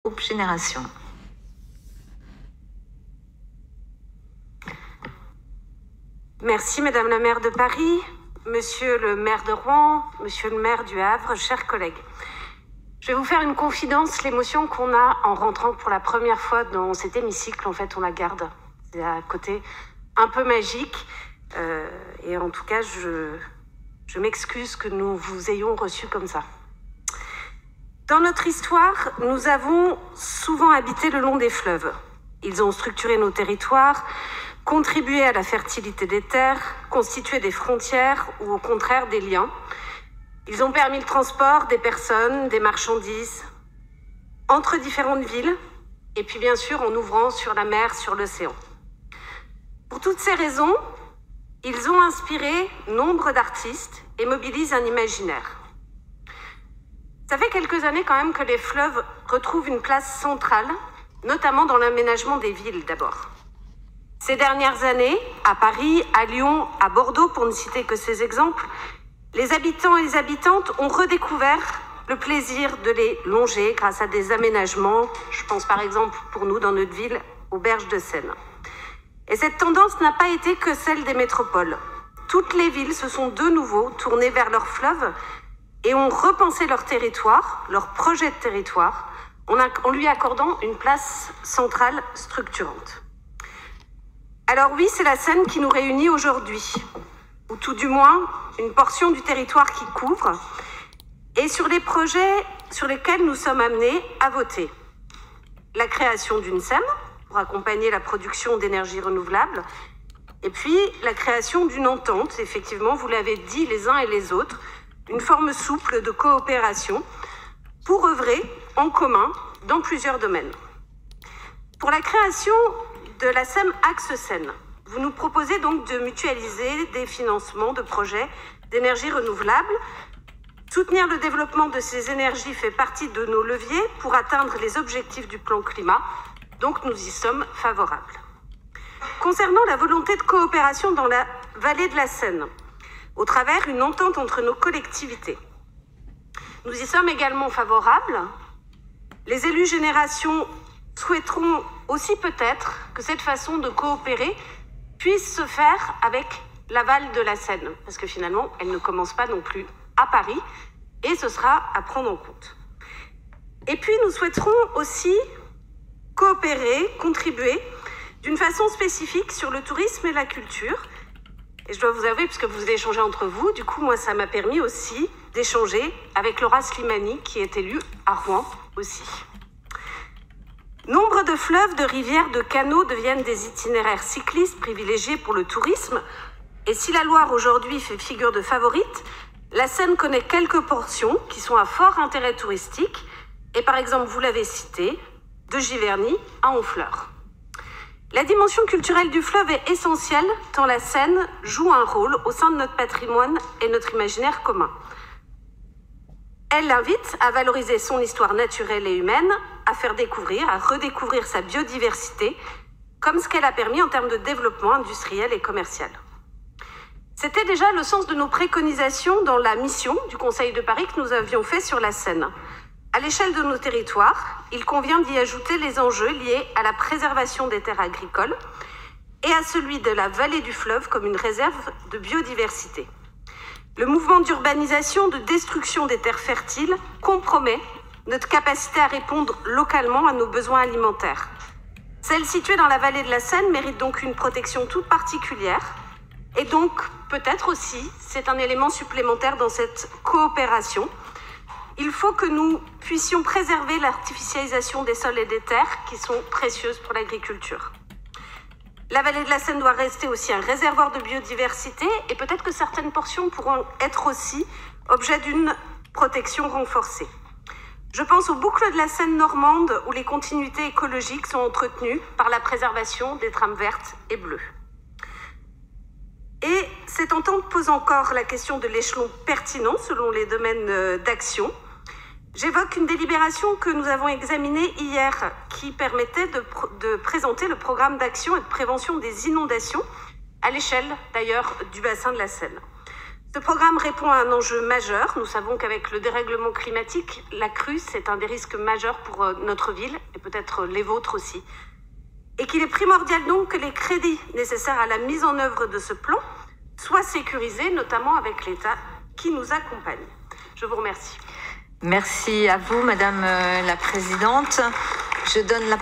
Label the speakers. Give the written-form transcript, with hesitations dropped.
Speaker 1: Groupe Génération.
Speaker 2: Merci Madame la maire de Paris, Monsieur le maire de Rouen, Monsieur le maire du Havre, chers collègues. Je vais vous faire une confidence, l'émotion qu'on a en rentrant pour la première fois dans cet hémicycle, en fait on la garde. C'est à côté un peu magique et en tout cas je m'excuse que nous vous ayons reçus comme ça. Dans notre histoire, nous avons souvent habité le long des fleuves. Ils ont structuré nos territoires, contribué à la fertilité des terres, constitué des frontières ou au contraire des liens. Ils ont permis le transport des personnes, des marchandises, entre différentes villes, et puis bien sûr en ouvrant sur la mer, sur l'océan. Pour toutes ces raisons, ils ont inspiré nombre d'artistes et mobilisent un imaginaire. Ça fait quelques années quand même que les fleuves retrouvent une place centrale, notamment dans l'aménagement des villes d'abord. Ces dernières années, à Paris, à Lyon, à Bordeaux, pour ne citer que ces exemples, les habitants et les habitantes ont redécouvert le plaisir de les longer grâce à des aménagements. Je pense par exemple pour nous dans notre ville, aux berges de Seine. Et cette tendance n'a pas été que celle des métropoles. Toutes les villes se sont de nouveau tournées vers leurs fleuves et ont repensé leur territoire, leur projet de territoire, en lui accordant une place centrale structurante. Alors oui, c'est la Seine qui nous réunit aujourd'hui, ou tout du moins une portion du territoire qui couvre, et sur les projets sur lesquels nous sommes amenés à voter. La création d'une SEM, pour accompagner la production d'énergie renouvelable, et puis la création d'une entente, effectivement, vous l'avez dit les uns et les autres, une forme souple de coopération pour œuvrer en commun dans plusieurs domaines. Pour la création de la SEM Axe Seine, vous nous proposez donc de mutualiser des financements de projets d'énergie renouvelable. Soutenir le développement de ces énergies fait partie de nos leviers pour atteindre les objectifs du plan climat, donc nous y sommes favorables. Concernant la volonté de coopération dans la vallée de la Seine, au travers d'une entente entre nos collectivités, nous y sommes également favorables. Les élus Génération souhaiteront aussi peut-être que cette façon de coopérer puisse se faire avec l'aval de la Seine, parce que finalement, elle ne commence pas non plus à Paris, et ce sera à prendre en compte. Et puis, nous souhaiterons aussi coopérer, contribuer d'une façon spécifique sur le tourisme et la culture. Et je dois vous avouer, puisque vous échangez entre vous, du coup, moi, ça m'a permis aussi d'échanger avec Laura Slimani, qui est élue à Rouen aussi. Nombre de fleuves, de rivières, de canaux deviennent des itinéraires cyclistes privilégiés pour le tourisme. Et si la Loire aujourd'hui fait figure de favorite, la Seine connaît quelques portions qui sont à fort intérêt touristique. Et par exemple, vous l'avez cité, de Giverny à Honfleur. La dimension culturelle du fleuve est essentielle tant la Seine joue un rôle au sein de notre patrimoine et notre imaginaire commun. Elle invite à valoriser son histoire naturelle et humaine, à faire découvrir, à redécouvrir sa biodiversité, comme ce qu'elle a permis en termes de développement industriel et commercial. C'était déjà le sens de nos préconisations dans la mission du Conseil de Paris que nous avions fait sur la Seine. À l'échelle de nos territoires, il convient d'y ajouter les enjeux liés à la préservation des terres agricoles et à celui de la vallée du fleuve comme une réserve de biodiversité. Le mouvement d'urbanisation, de destruction des terres fertiles compromet notre capacité à répondre localement à nos besoins alimentaires. Celles situées dans la vallée de la Seine méritent donc une protection toute particulière et donc peut-être aussi, c'est un élément supplémentaire dans cette coopération. Il faut que nous puissions préserver l'artificialisation des sols et des terres qui sont précieuses pour l'agriculture. La vallée de la Seine doit rester aussi un réservoir de biodiversité et peut-être que certaines portions pourront être aussi objet d'une protection renforcée. Je pense aux boucles de la Seine normande où les continuités écologiques sont entretenues par la préservation des trames vertes et bleues. Et cette entente pose encore la question de l'échelon pertinent selon les domaines d'action. J'évoque une délibération que nous avons examinée hier qui permettait de présenter le programme d'action et de prévention des inondations à l'échelle d'ailleurs du bassin de la Seine. Ce programme répond à un enjeu majeur. Nous savons qu'avec le dérèglement climatique, la crue, c'est un des risques majeurs pour notre ville, et peut-être les vôtres aussi. Et qu'il est primordial donc que les crédits nécessaires à la mise en œuvre de ce plan soient sécurisés, notamment avec l'État qui nous accompagne. Je vous remercie.
Speaker 1: Merci à vous, Madame la Présidente. Je donne la